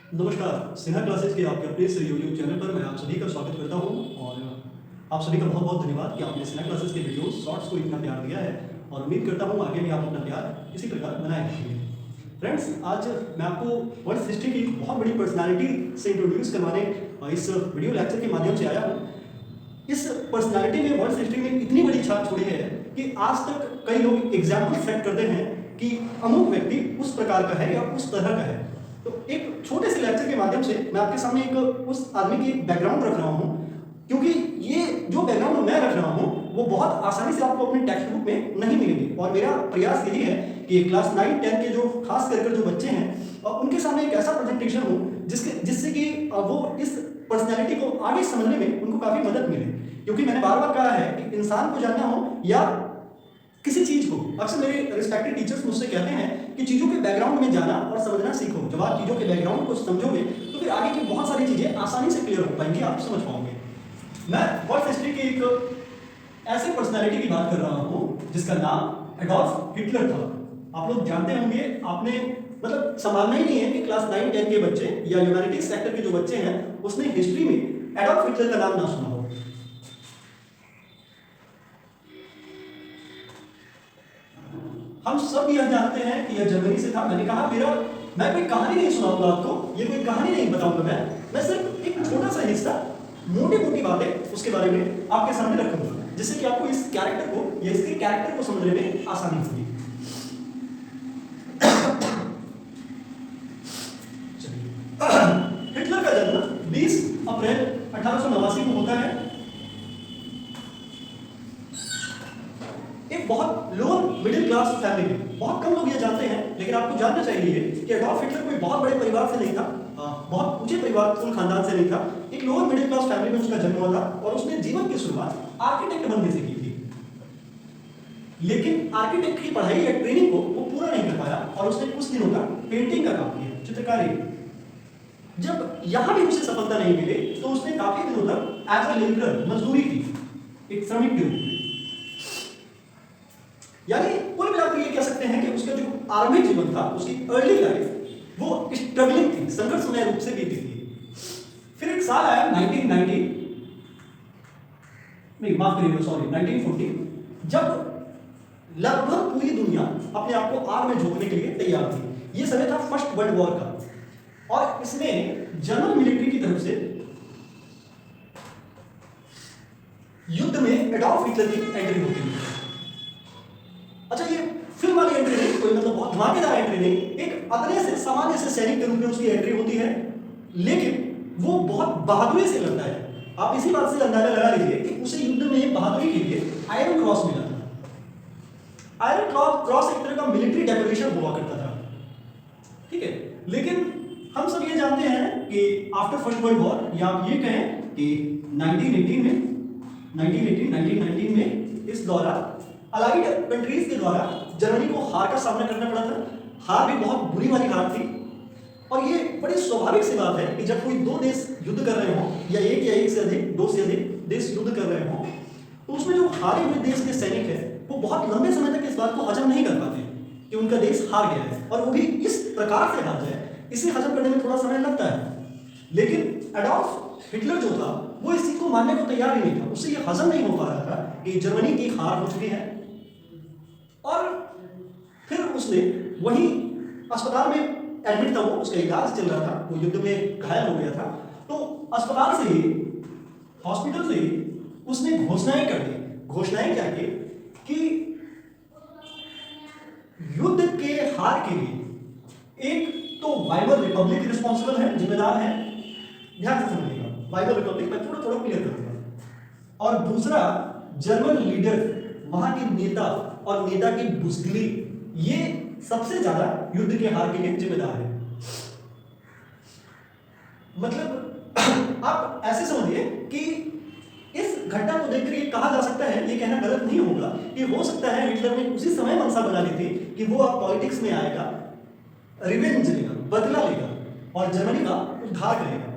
नमस्कार, स्नेहा क्लासेस के आपके अपने इस यूट्यूब चैनल पर मैं आप सभी का स्वागत करता हूं और आप सभी का बहुत बहुत धन्यवाद कि आपने स्नेहा क्लासेस के वीडियोस शॉर्ट्स को इतना प्यार दिया है और उम्मीद करता हूं आगे भी आप अपना प्यार इसी प्रकार बनाए रखेंगे। फ्रेंड्स, आज मैं आपको वर्ल्ड हिस्ट्री की बहुत बड़ी पर्सनालिटी से इंट्रोड्यूस करवाने इस वीडियो लेक्चर के माध्यम से आया हूँ। इस पर्सनालिटी ने वर्ल्ड हिस्ट्री में इतनी बड़ी छाप छोड़ी है कि आज तक कई लोग एग्जाम्पल सेट करते हैं कि अमुक व्यक्ति उस प्रकार का है या उस तरह का है। तो एक छोटे से लेक्चर के माध्यम से मैं आपके सामने एक उस आदमी की बैकग्राउंड रख रहा हूँ, क्योंकि ये जो बैकग्राउंड मैं रख रहा हूँ वो बहुत आसानी से आपको अपने टेक्स्ट बुक में नहीं मिलेंगे। और मेरा प्रयास यही है कि क्लास 9, 10 के जो खास कर जो बच्चे हैं उनके सामने एक ऐसा प्रेजेंटेशन हो जिससे कि वो इस पर्सनैलिटी को आगे समझने में उनको काफ़ी मदद मिले। क्योंकि मैंने बार बार कहा है कि इंसान को जानना हो या किसी चीज को, अक्सर मेरे रिस्पेक्टेड टीचर्स मुझसे कहते हैं कि चीजों के बैकग्राउंड में जाना और समझना सीखो। जब आप चीजों के बैकग्राउंड को समझोगे तो फिर आगे की बहुत सारी चीजें आसानी से क्लियर हो पाएंगी, आप समझ पाओगे। मैं वर्ल्ड हिस्ट्री की एक ऐसे पर्सनालिटी की बात कर रहा हूँ जिसका नाम एडोल्फ हिटलर था। आप लोग जानते होंगे, आपने मतलब संभालना ही नहीं है कि क्लास 9, 10 के बच्चे या ह्यूमैनिटीज सेक्टर के जो बच्चे हैं उसने हिस्ट्री में एडोल्फ हिटलर का नाम ना सुना हो। हम सब यह जानते हैं कि यह जर्मनी से था। मैंने कहा मैं कोई कहानी नहीं सुनाऊंगा आपको, ये कोई कहानी नहीं बताऊंगा मैं सिर्फ एक छोटा सा हिस्सा, मोटी मोटी बातें उसके बारे में आपके सामने रखूंगा, जिससे कि आपको इस कैरेक्टर को या इसके कैरेक्टर को समझने में आसानी होगी। हिटलर का जन्म 20 अप्रैल 1889 को होता है। एक बहुत लोअर मिडिल क्लास फैमिली में, बहुत कम लोग ये जानते हैं, लेकिन आपको जानना चाहिए कि एडोल्फ हिटलर कोई बहुत बड़े परिवार से नहीं था, बहुत ऊंचे परिवार कुल खानदान से नहीं था। एक लोअर मिडिल क्लास फैमिली में उसका जन्म हुआ था और उसने जीवन की शुरुआत आर्किटेक्ट बनने से की थी। लेकिन आर्किटेक्ट की पढ़ाई या ट्रेनिंग को वो पूरा नहीं कर पाया और उसने कुछ दिनों का पेंटिंग का काम किया, चित्रकारी। जब यहां भी उसे सफलता नहीं मिली तो उसने काफी दिनों तक एज ए लेबरर मजदूरी की, एक श्रमिक के रूप में। यानी कुल मिलाकर ये कह सकते हैं कि उसका जो आर्मी जीवन था, उसकी अर्ली लाइफ वो स्ट्रगलिंग थी, संघर्षमय रूप से बीती थी। फिर एक साल आया 1940, जब लगभग पूरी दुनिया अपने आप को आग में झोंकने के लिए तैयार थी। ये समय था फर्स्ट वर्ल्ड वॉर का और इसमें जर्मन मिलिट्री की तरफ से युद्ध में एडोल्फ हिटलर की एंट्री होती है। अच्छा, ये फिल्म वाली एंट्री नहीं, कोई मतलब बहुत धमाकेदार एंट्री नहीं, एक अदने से सामान्य से सैनिक के रूप में उसकी एंट्री होती है, लेकिन वो बहुत बहादुरी से लड़ता है। आप इसी बात से अंदाजा लगा लीजिए कि उसे युद्ध में बहादुरी के लिए आयरन क्रॉस मिला था। आयरन क्रॉस एक तरह का मिलिट्री डेकोरेशन हुआ करता था, ठीक है। लेकिन हम सब ये जानते हैं कि आफ्टर फर्स्ट वर्ल्ड वॉर, या आप ये कहें कि 1919 में इस दौरान अलाइड कंट्रीज के द्वारा जर्मनी को हार का सामना करना पड़ा था। हार भी बहुत बुरी वाली हार थी और ये बड़ी स्वाभाविक सी बात है कि जब कोई दो देश युद्ध कर रहे हों या एक से अधिक, दो से अधिक देश युद्ध कर रहे हों, तो उसमें जो हारे हुए देश के सैनिक है वो बहुत लंबे समय तक इस बात को हजम नहीं कर पाते कि उनका देश हार गया है, और वो भी इस प्रकार से हार जाए, इसे हजम करने में थोड़ा समय लगता है। लेकिन एडोल्फ हिटलर जो था वो इस चीज को मानने को तैयार ही नहीं था। उससे ये हजम नहीं हो पा रहा था कि जर्मनी की हार हो चुकी है। और फिर उसने वहीं अस्पताल में एडमिट था, वो उसका इलाज चल रहा था, वो युद्ध में घायल हो गया था। तो अस्पताल से ही, हॉस्पिटल से ही उसने घोषणाएं कर दी। घोषणाएं क्या की कि युद्ध के हार के लिए एक तो वाइमर रिपब्लिक रिस्पॉन्सिबल है, जिम्मेदार है, ध्यान से समझिएगा, वाइमर रिपब्लिक मैं थोड़ा थोड़ा क्लियर करूंगा। और दूसरा, जर्मन लीडर, वहां के नेता और नेता की बुजदिली, ये सबसे ज्यादा युद्ध के हार के लिए जिम्मेदार है। मतलब आप ऐसे समझिए कि इस घटना को देखकर ये कहा जा सकता है, ये कहना गलत नहीं होगा कि हो सकता है हिटलर ने उसी समय मनसा बना ली थी कि वो अब पॉलिटिक्स में आएगा, रिवेंज लेगा, बदला लेगा और जर्मनी का उद्धार करेगा।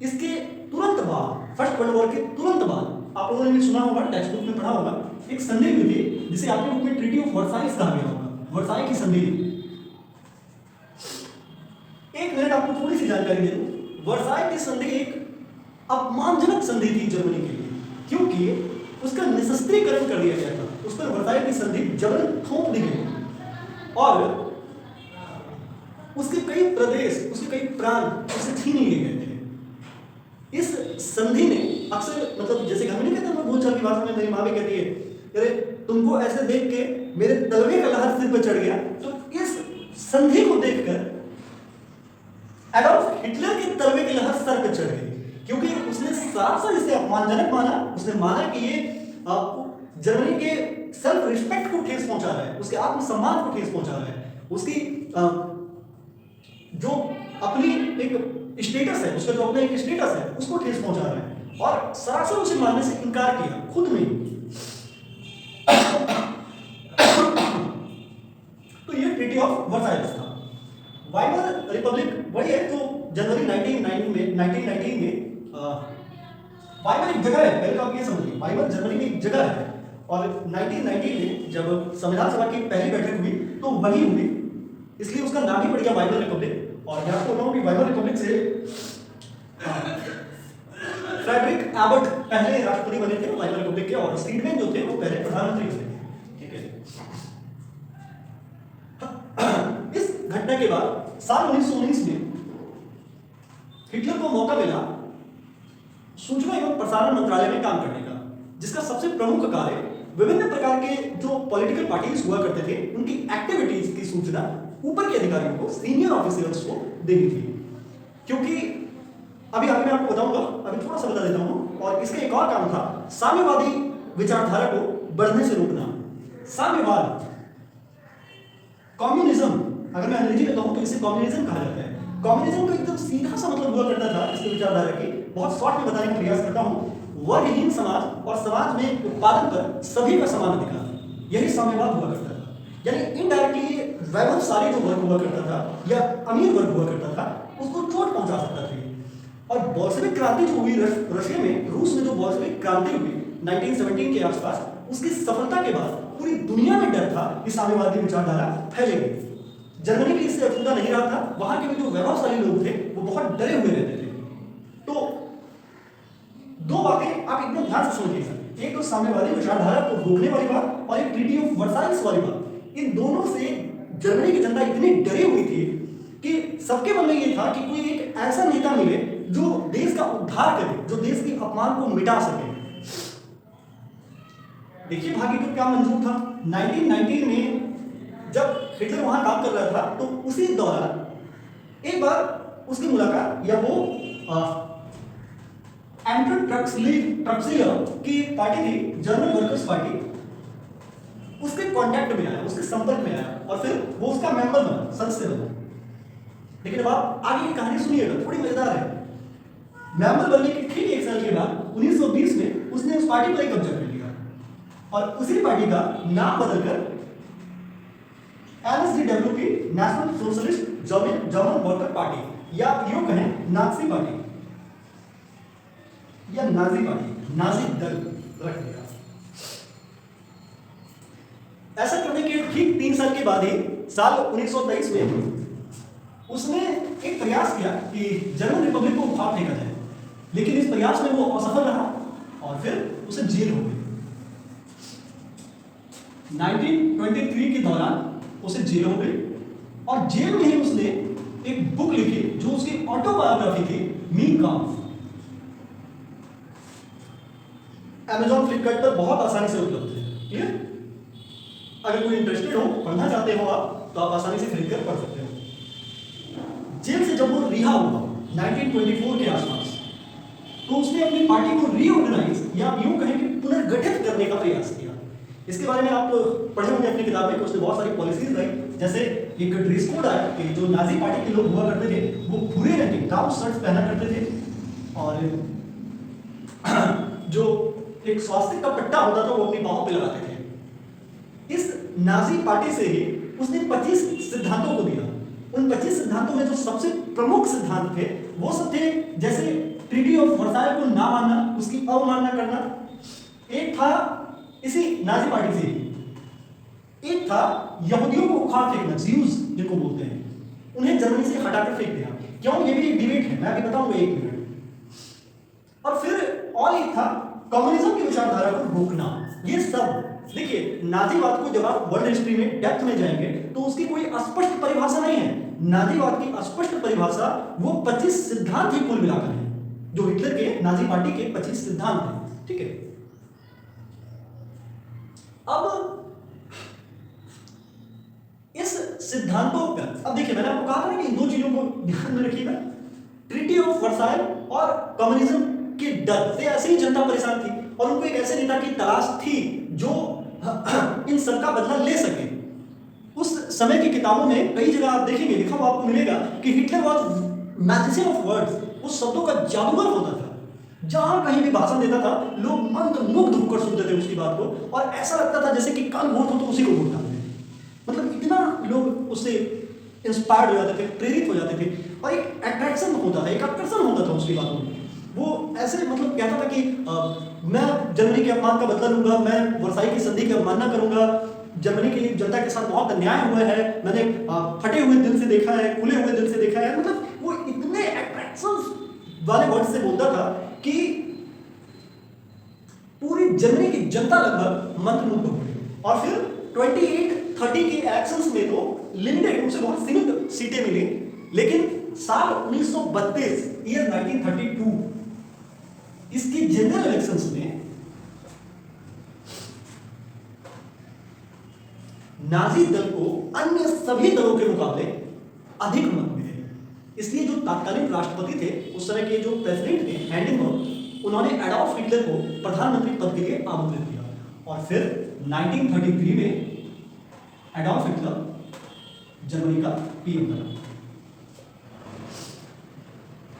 इसके तुरंत बाद, फर्स्ट वर्ल्ड वॉर के तुरंत बाद, आप लोगों ने सुना होगा, टेक्स्ट बुक में पढ़ा होगा, एक संधि हुई थी जिसे आपके बुक में ट्रीटी ऑफ वर्साइस कहा गया होगा, वर्साई की संधि। एक मिनट आपको थोड़ी सी जानकारी दे दूं, वर्साई की संधि एक अपमानजनक संधि थी जर्मनी के लिए, क्योंकि उसका निशस्त्रीकरण कर दिया गया था, उस पर वर्साई की संधि जबरन थोप दी गई और उसके कई प्रदेश, उसके कई प्रांत उससे छीन लिए गए थे। इस संधि ने अक्सर, मतलब जैसे घर में नहीं कहते हम बोलचाल की भाषा में, मेरी माँ भी कहती है, अरे तुमको ऐसे देख के मेरे तलवे का लहर सिर पर चढ़ गया। तो इस संधि को देखकर एडॉल्फ हिटलर के तलवे की लहर सर पर चढ़ गई, क्योंकि उसने साफ साफ इसे अपमानजनक माना। उसने माना कि ये जर्मनी के सेल्फ रिस्पेक्ट को ठेस पहुंचा रहा है, उसके आत्मसम्मान को ठेस पहुंचा रहा है, उसकी जो अपनी एक स्टेटस है, उसका जो अपना एक स्टेटस है उसको ठेस पहुंचा रहा है, और सरासर उसे मानने से इनकार किया खुद में। तो ये ट्रीटी ऑफ वर्साइल्स था। वाइमर रिपब्लिक वही है जो जनवरी 1919 में वाइमर एक जगह है, पहले तो आप ये समझिए, वाइमर जर्मनी की एक जगह है, और 1919 में जब संविधान सभा की पहली बैठक हुई तो वही हुई, इसलिए उसका नाम ही पड़ गया वाइमर रिपब्लिक। और मैं आपको बताऊं कि वाइमर रिपब्लिक से फ्रेडरिक एबर्ट पहले राष्ट्रपति बने थे वाइमर रिपब्लिक के, और स्टीडमैन जो थे वो पहले प्रधानमंत्री थे। ठीक है। इस घटना के बाद साल 1919 में हिटलर को मौका मिला सूचना एवं प्रसारण मंत्रालय में काम करने का, जिसका सबसे प्रमुख कार्य विभिन्न प्रकार के जो पॉलिटिकल पार्टीज हुआ करते थे उनकी एक्टिविटीज की सूचना ऊपर के अधिकारियों को, सीनियर ऑफिसर्स को देनी थी। क्योंकि अभी आगे मैं आपको बताऊंगा, अभी थोड़ा सा बता देता हूं। और इसका एक और काम था, साम्यवादी विचारधारा को बढ़ने से रोकना। साम्यवाद, कम्युनिज्म, अगर मैं अंग्रेजी में कहूं तो इसे कम्युनिज्म कहा जाता है। कम्युनिज्म का एकदम सीधा सा मतलब हुआ करता था इसकी विचारधारा की, बहुत शॉर्ट में बताने का प्रयास करता हूं। वर्गहीन समाज और समाज में उत्पादन पर सभी का समान अधिकार, यही साम्यवाद हुआ करता था। यानी इनडायरेक्टली वैभवशाली जो वर्ग हुआ करता था या अमीर वर्ग हुआ करता था उसको चोट पहुंचा सकता था। और बोल्शेविक क्रांति जो हुई रशिया में, रूस में जो बोल्शेविक क्रांति हुई 1917 के आसपास, उसकी सफलता के बाद पूरी दुनिया में डर था कि साम्यवादी विचारधारा फैलेगी। जर्मनी भी इससे अछूता नहीं रहा था, वहां के भी जो वैभवशाली लोग थे वो बहुत डरे हुए रहते थे। तो दो बातें आप एकदम ध्यान से समझिए, एक तो साम्यवादी विचारधारा को रोकने वाली बात और एक ट्रीटी ऑफ वर्साइल्स वाली बात। इन दोनों से जर्मनी की जनता इतनी डरी हुई थी कि सबके मन में ये था कि कोई एक ऐसा नेता मिले जो देश का उद्धार करे, जो देश के अपमान को मिटा सके। देखिए भाग्य को क्या मंजूर था। 1919 में जब हिटलर वहां काम कर रहा था तो उसी दौरान एक बार उसकी मुलाकात, या वो एंटर ट्रक्सियर की पार्टी थी, जर्मन वर्कर्स पार्टी, उसके कांटेक्ट में आया, उसके संपर्क में आया और फिर वो उसका मेंबर बना, सदस्य बना। लेकिन अब आप आगे की कहानी सुनिएगा, थोड़ी मजेदार है। मेंबर बनने के ठीक एक साल के बाद 1920 में उसने उस पार्टी पर कब्जा कर लिया और उसी पार्टी का नाम बदलकर NSDAP, national socialist German worker party, या यूं कहें नाजी पार्टी या नाजी पार्टी, नाजी दल रख दिया। ऐसा करने के ठीक 3 साल के बाद ही साल 1923 में उसने एक प्रयास किया कि जर्मन रिपब्लिक को उखाड़ फेंका जाए, लेकिन इस प्रयास में वो असफल रहा और फिर उसे जेल हो गई। 1923 के दौरान उसे जेल हो गई और जेल में ही उसने एक बुक लिखी जो उसकी ऑटोबायोग्राफी थी, मीन काम्फ। Amazon, फ्लिपकार्ट पर बहुत आसानी से उपलब्ध है। ठीक है, अगर कोई इंटरेस्टेड हो, पढ़ना चाहते हो आप, तो आप आसानी से खरीद कर पढ़ सकते हो। जेल से जब वो रिहा हुआ 1924 के आसपास, तो उसने अपनी पार्टी को रीऑर्गेनाइज या यूं कहें कि पुनर्गठित करने का प्रयास किया। इसके बारे में आप पढ़े होंगे अपनी किताब में कि उसने बहुत सारी पॉलिसीज लाई, जैसे एक ड्रेस कोड आया कि जो नाजी पार्टी के लोग हुआ करते थे वो भूरे रंग के गाउन शर्ट्स पहना करते थे, और जो एक स्वास्थ्य का पट्टा होता था वो अपनी बाहों पे लगाते थे। इस नाजी पार्टी से ही उसने 25 सिद्धांतों को दिया। उन 25 सिद्धांतों में जो सबसे प्रमुख सिद्धांत थे वो सब थे, जैसे ट्रीटी ऑफ वर्साइल को ना मानना, उसकी अवमानना करना। एक था इसी नाजी पार्टी से, एक था यहूदियों को उखाड़ फेंकना, ज्यूज जिनको बोलते हैं, उन्हें जर्मनी से हटाकर फेंक दिया। क्यों, ये भी एक डिबेट है, मैं अभी बताऊंगा एक मिनट। और फिर और एक था कम्युनिज्म की विचारधारा को रोकना। ये सब देखिए, नाजीवाद को जब आप वर्ल्ड हिस्ट्री में डेप्थ में जाएंगे तो उसकी कोई स्पष्ट परिभाषा नहीं है। नाजीवाद की स्पष्ट परिभाषा वो 25 सिद्धांत ही कुल मिलाकर है, जो हिटलर के नाजी पार्टी के 25 सिद्धांत हैं, ठीक है। अब इस सिद्धांतों पर अब देखिए, मैंने आपको कहा था ना कि इन दो चीजों को ध्यान में रखिएगा, ट्रीटी ऑफ वर्साइल और कम्युनिज्म के डर से ऐसे ही जनता परेशान थी और उनको एक ऐसे नेता की तलाश थी जो इन सब का बदला ले सके। उस समय की किताबों में कई जगह आप देखेंगे लिखा हुआ आपको मिलेगा कि Hitler was magician of words, उस शब्दों का जादूगर होता था। जहां कहीं भी भाषण देता था लोग मंत्रमुग्ध होकर सुनते थे उसकी बात को, और ऐसा लगता था जैसे कि कान वोट हो तो उसी को वोट डालते। मतलब इतना लोग उससे इंस्पायर्ड हो जाते थे, प्रेरित हो जाते थे, और एक अट्रैक्शन होता था, एक आकर्षण होता था उसकी बातों में। वो ऐसे मतलब कहता था कि मैं जर्मनी के अपमान का बदला लूंगा, मैं वर्साई की संधि की अवमानना करूंगा, जर्मनी की जनता के साथ बहुत अन्याय हुआ है, मैंने फटे हुए दिल से देखा है, खुले हुए दिल से देखा है। मतलब वो इतने अट्रैक्शन वाले वर्ड से बोलता था कि पूरी जर्मनी की जनता लगभग मंत्रमुग्ध हो गई। और फिर 28-30 के इलेक्शंस में तो लिमिटेड, उसे बहुत सीमित सीटें मिली, लेकिन साल 1932 ईयर 1932 इसकी जनरल इलेक्शंस में नाजी दल को अन्य सभी दलों के मुकाबले अधिक मत मिले। इसलिए जो तत्कालीन राष्ट्रपति थे, उस समय के जो प्रेसिडेंट थे हिंडेनबर्ग, उन्होंने एडॉल्फ हिटलर को प्रधानमंत्री पद के लिए आमंत्रित किया। और फिर 1933 में एडॉल्फ हिटलर जर्मनी का पीएम बना।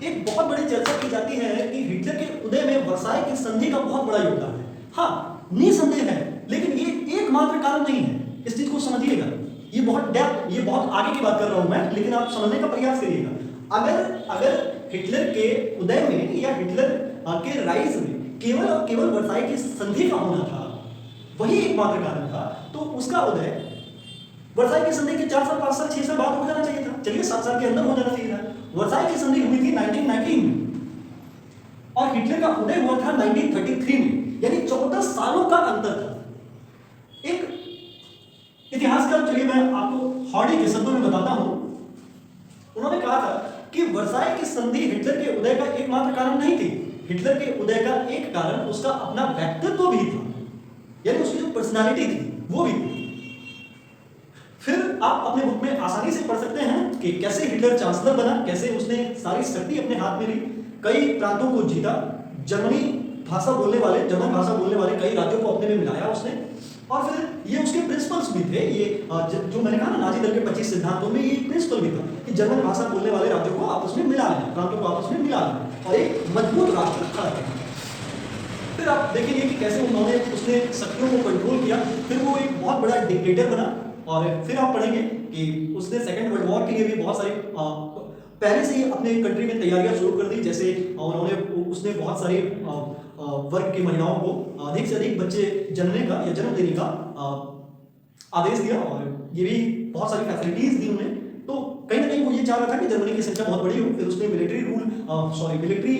एक बहुत बड़ी चर्चा की जाती है कि हिटलर के उदय में वर्साई की संधि का बहुत बड़ा योगदान है। हाँ, निसंदेह है, लेकिन ये एकमात्र कारण नहीं है। इस चीज को समझिएगा, ये बहुत डेप्थ, ये बहुत आगे की बात कर रहा हूं मैं, लेकिन आप समझने का प्रयास करिएगा। अगर हिटलर के उदय में या हिटलर के राइज में केवल और केवल वर्साई की संधि का होना था, वही एकमात्र कारण था, तो उसका उदय वर्साई की संधि के 4 साल 5 साल 6 साल बाद हो जाना चाहिए था। चलिए 7 साल के अंदर हो जाना चाहिए था। वर्साई की संधि हुई थी 1919 में और हिटलर का उदय हुआ था 1933 में, यानी 14 सालों का अंतर था। एक इतिहासकार, चलिए मैं आपको हॉडी के शब्दों में बताता हूं, उन्होंने कहा था कि वर्साई की संधि हिटलर के उदय का एकमात्र कारण नहीं थी। हिटलर के उदय का एक कारण उसका अपना व्यक्तित्व भी था, यानी उसकी जो पर्सनालिटी थी वो भी थी। फिर आप अपने बुक में आसानी से पढ़ सकते हैं कि कैसे हिटलर चांसलर बना, कैसे उसने सारी शक्ति अपने हाथ में ली, कई प्रांतों को जीता, जर्मन भाषा बोलने वाले कई राज्यों को अपने में मिलाया उसने। और फिर ये उसके प्रिंसिपल्स भी थे, ये जो मैंने कहा ना नाजी दल के 25 सिद्धांतों में ये प्रिंसिपल भी था कि जर्मन भाषा बोलने वाले राज्यों को आपस में मिला लें, प्रांतों को आपस में मिला लें और एक मजबूत राष्ट्र खड़ा करें। फिर आप देखेंगे कि कैसे उसने शक्तियों को कंट्रोल किया, फिर वो एक बहुत बड़ा डिक्टेटर बना। और फिर आप पढ़ेंगे कि उसने सेकेंड वर्ल्ड वॉर के लिए भी बहुत सारी पहले से ही अपने कंट्री में तैयारियां शुरू कर दी। जैसे उसने बहुत सारे वर्ग की महिलाओं को अधिक से अधिक बच्चे जन्म देने का आदेश दिया, और ये भी बहुत सारी फैसिलिटीज दी उन्हें। तो कहीं ना कहीं वो ये चाह रहा था कि जर्मनी की संख्या बहुत बड़ी हो। फिर उसने मिलिट्री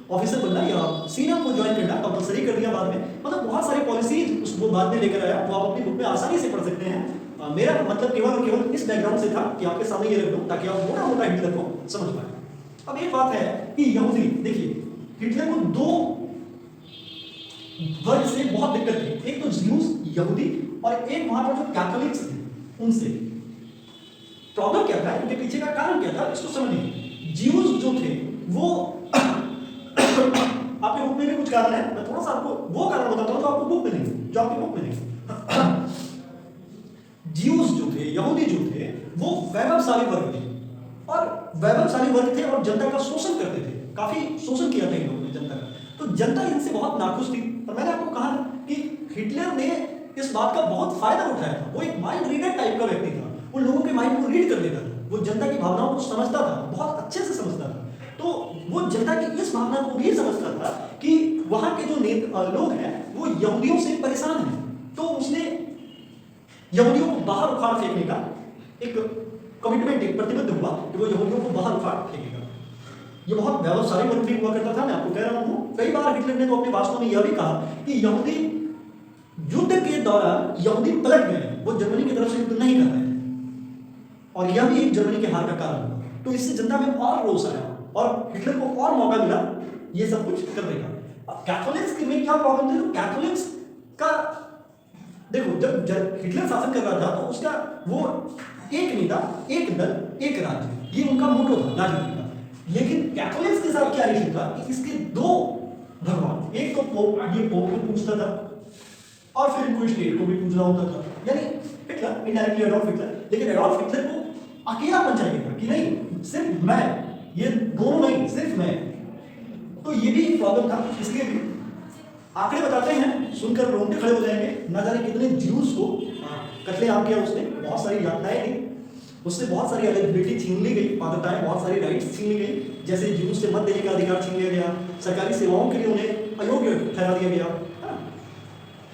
ऑफिसर बनना या सीना को ज्वाइन करना कंपलसरी कर दिया बाद में। मतलब बहुत सारी पॉलिसीज उसको बाद में लेकर आया, वो आप अपनी बुक में आसानी से पढ़ सकते हैं। मेरा मतलब केवल और केवल इस बैकग्राउंड से था कि आपके सामने ये रख दूं ताकि आप मोटा मोटा हिटलर को समझ पाए। अब एक बात है कि यहूदी, देखिए हिटलर को 2 वर्ग से बहुत दिक्कत थी, एक तो ज्यूज यहूदी और एक वहां पर जो कैथोलिक्स थे उनसे। प्रॉब्लम क्या था, इनके पीछे का कारण क्या था, इसको समझिए। ज्यूज जो थे वो आपके बुक में भी कुछ कारण है, मैं थोड़ा सा आपको वो कारण बताता हूं जो आपको बुक में नहीं, जो आपकी बुक में नहीं। ज्यूज जो थे, यहूदी जो थे, वो वैभवशाली वर्ग थे और जनता का शोषण करते थे। काफी शोषण किया था इन लोगों ने जनता का, तो जनता इनसे बहुत नाखुश थी। और मैंने आपको कहा कि हिटलर ने इस बात का बहुत फायदा उठाया था। वो एक माइंड रीडर टाइप का व्यक्ति था, वो लोगों के माइंड को रीड कर लेता था, वो जनता की भावनाओं को समझता था, बहुत अच्छे से समझता था। तो वो जनता की इस भावना को भी समझता था कि वहां के जो लोग हैं वो यहूदियों से परेशान हैं। तो उसने यहूदियों को बाहर उखाड़ फेंकने का एक कमिटमेंट, एक प्रतिबद्ध हुआ कि वो यहूदियों को बाहर उखाड़ फेंकेगा। ये बहुत व्यावसायिक मंत्री हुआ करता था। मैं आपको कह रहा हूँ, कई बार हिटलर ने तो अपने भाषणों में यह भी कहा कि यहूदी युद्ध के दौरान यहूदी पलट गए, वो जर्मनी की तरफ से युद्ध नहीं कर रहे थे, और यह भी एक जर्मनी के हार का कारण हुआ। तो इससे जनता में और रोष आया और हिटलर को और मौका मिला ये सब कुछ करने का। कैथोलिक्स में क्या प्रॉब्लम थी? तो कैथोलिक्स का देखो, जब हिटलर शासन कर रहा था तो उसका वो एक नेता, एक दल, एक राज्य, ये उनका मोटो था राजनीति का। लेकिन कैथोलिक्स के साथ क्या इशू था कि इसके दो भगवान, एक तो पोप, ये पोप को पूजता था और फिर इनको स्टेट को भी पूजना होता था। यानी हिटलर इनडायरेक्टली एडॉल्फ हिटलर, लेकिन एडॉल्फ हिटलर को अकेलापन चाहिए था कि नहीं सिर्फ मैं, ये दोनों नहीं, सिर्फ मैं। तो ये भी एक प्रॉब्लम था। इसलिए भी आंकड़े बताते हैं, सुनकर रोंगटे खड़े हो जाएंगे, ना जाने कितने ज्यूस को कत्लेआम किया उसने, बहुत सारी यातनाएं दी, उससे बहुत सारी एलिजिबिलिटी छीन ली गई, पात्रताएं, बहुत सारी राइट्स छीन ली गई, जैसे ज्यूस से मत देने का अधिकार छीन लिया गया, सरकारी सेवाओं के लिए उन्हें अयोग्य ठहरा दिया गया,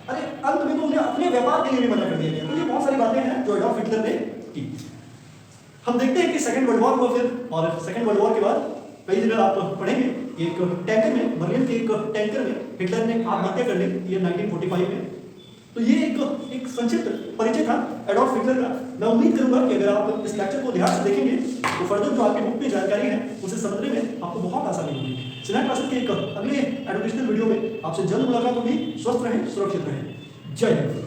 अरे अंत में तो उन्हें अपने व्यापार के लिए भी मना कर दिया गया। तो ये बहुत सारी बातें हैं जो एडॉल्फ हिटलर ने की। हम देखते हैं कि सेकंड वर्ल्ड वॉर हुआ फिर, और सेकंड वर्ल्ड वॉर के बाद कई जगह आप पढ़ेंगे, एक टैंकर में, बर्लिन के एक टैंकर में हिटलर ने आत्महत्या कर ली, ये 1945 में। तो ये एक संक्षिप्त परिचय था एडॉल्फ हिटलर का। मैं उम्मीद करूंगा कि अगर आप इस लेक्चर को ध्यान से देखेंगे तो फर्दर जो आपकी बुक में जानकारी है उसे समझने में आपको बहुत आसानी होगी। सिन्हा क्लासेस के एक अगले एजुकेशनल वीडियो में आपसे जल्द मुलाकात होगी। स्वस्थ रहें, सुरक्षित रहें। जय हिंद।